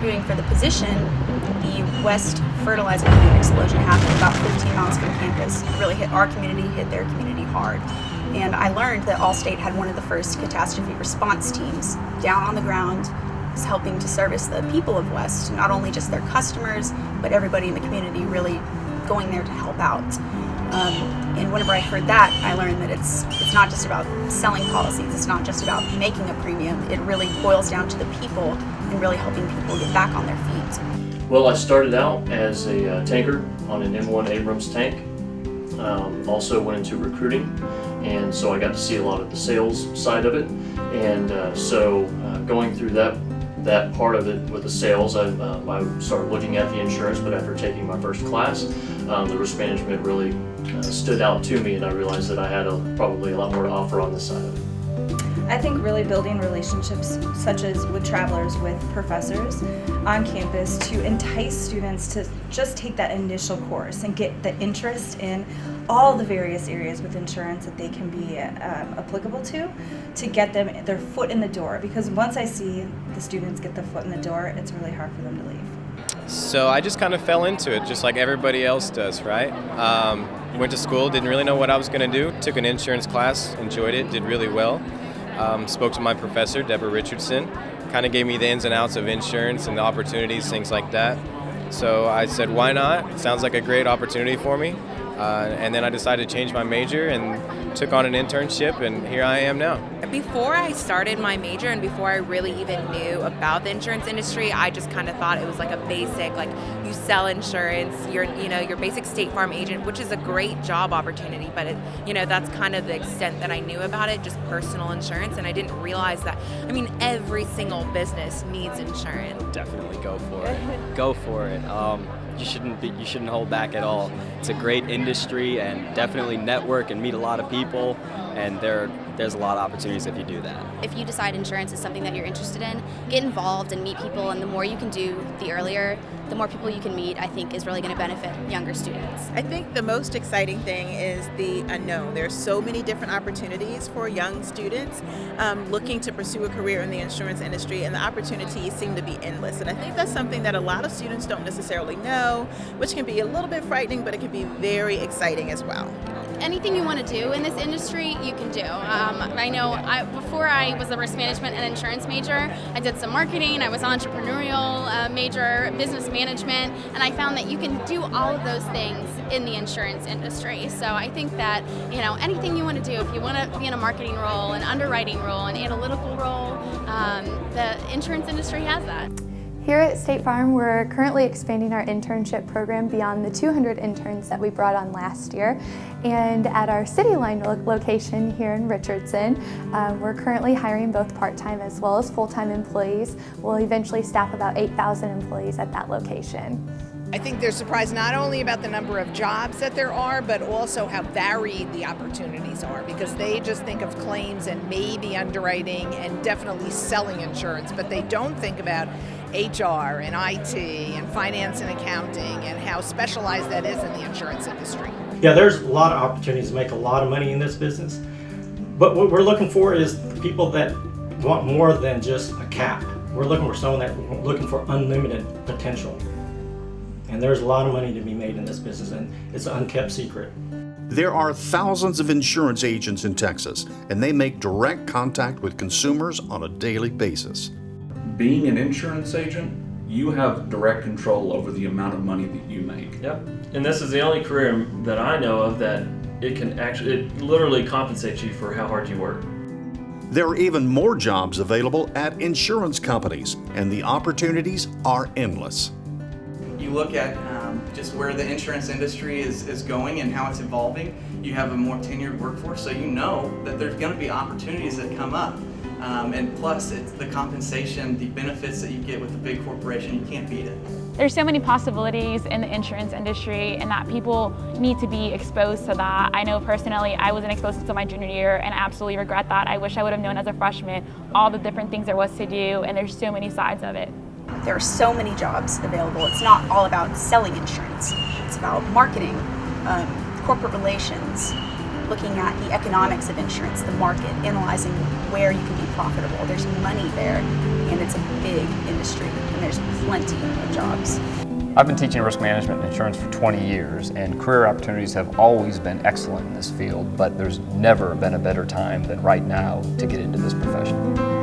interviewing for the position, the West fertilizer plant explosion happened about 15 miles from campus. It really hit our community, hit their community hard. And I learned that Allstate had one of the first catastrophe response teams down on the ground, was helping to service the people of West, not only just their customers, but everybody in the community, really going there to help out. And whenever I heard that, I learned that it's not just about selling policies, it's not just about making a premium, it really boils down to the people and really helping people get back on their feet. Well, I started out as a tanker on an M1 Abrams tank. Also went into recruiting, and so I got to see a lot of the sales side of it. And so going through that part of it with the sales, I started looking at the insurance, but after taking my first class, the risk management really stood out to me, and I realized that I had probably a lot more to offer on this side of it. I think really building relationships, such as with travelers, with professors on campus, to entice students to just take that initial course and get the interest in all the various areas with insurance that they can be applicable to get them their foot in the door. Because once I see the students get the foot in the door, it's really hard for them to leave. So I just kind of fell into it, just like everybody else does, right? Went to school, didn't really know what I was going to do, took an insurance class, enjoyed it, did really well. Spoke to my professor, Deborah Richardson, kind of gave me the ins and outs of insurance and the opportunities, things like that. So I said, why not? Sounds like a great opportunity for me. And then I decided to change my major and took on an internship, and here I am now. Before I started my major and before I really even knew about the insurance industry, I just kind of thought it was like a basic, like you sell insurance, you're your basic State Farm agent, which is a great job opportunity, but that's kind of the extent that I knew about it, just personal insurance, and I didn't realize that, every single business needs insurance. Definitely go for it. Go for it. You shouldn't hold back at all. It's a great industry, and definitely network and meet a lot of people, and there's a lot of opportunities if you do that. If you decide insurance is something that you're interested in, get involved and meet people, and the more you can do, the earlier, the more people you can meet, I think is really going to benefit younger students. I think the most exciting thing is the unknown. There's so many different opportunities for young students looking to pursue a career in the insurance industry, and the opportunities seem to be endless. And I think that's something that a lot of students don't necessarily know, which can be a little bit frightening, but it can be very exciting as well. Anything you want to do in this industry, you can do. I know before I was a risk management and insurance major, I did some marketing, I was entrepreneurial major, business management, and I found that you can do all of those things in the insurance industry. So I think that, anything you want to do, if you want to be in a marketing role, an underwriting role, an analytical role, the insurance industry has that. Here at State Farm, we're currently expanding our internship program beyond the 200 interns that we brought on last year. And at our City Line location here in Richardson, we're currently hiring both part-time as well as full-time employees. We'll eventually staff about 8,000 employees at that location. I think they're surprised not only about the number of jobs that there are, but also how varied the opportunities are, because they just think of claims and maybe underwriting and definitely selling insurance, but they don't think about HR and IT and finance and accounting and how specialized that is in the insurance industry. Yeah, there's a lot of opportunities to make a lot of money in this business, but what we're looking for is people that want more than just a cap. We're looking for someone that's looking for unlimited potential. And there's a lot of money to be made in this business, and it's an unkept secret. There are thousands of insurance agents in Texas, and they make direct contact with consumers on a daily basis. Being an insurance agent, you have direct control over the amount of money that you make. Yep, and this is the only career that I know of that it literally compensates you for how hard you work. There are even more jobs available at insurance companies, and the opportunities are endless. You look at just where the insurance industry is going and how it's evolving. You have a more tenured workforce, so you know that there's going to be opportunities that come up. And plus, it's the compensation, the benefits that you get with a big corporation, you can't beat it. There's so many possibilities in the insurance industry, and that people need to be exposed to that. I know personally I wasn't exposed until my junior year, and I absolutely regret that. I wish I would have known as a freshman all the different things there was to do, and there's so many sides of it. There are so many jobs available. It's not all about selling insurance. It's about marketing, corporate relations, looking at the economics of insurance, the market, analyzing where you can be profitable. There's money there, and it's a big industry, and there's plenty of jobs. I've been teaching risk management and insurance for 20 years, and career opportunities have always been excellent in this field, but there's never been a better time than right now to get into this profession.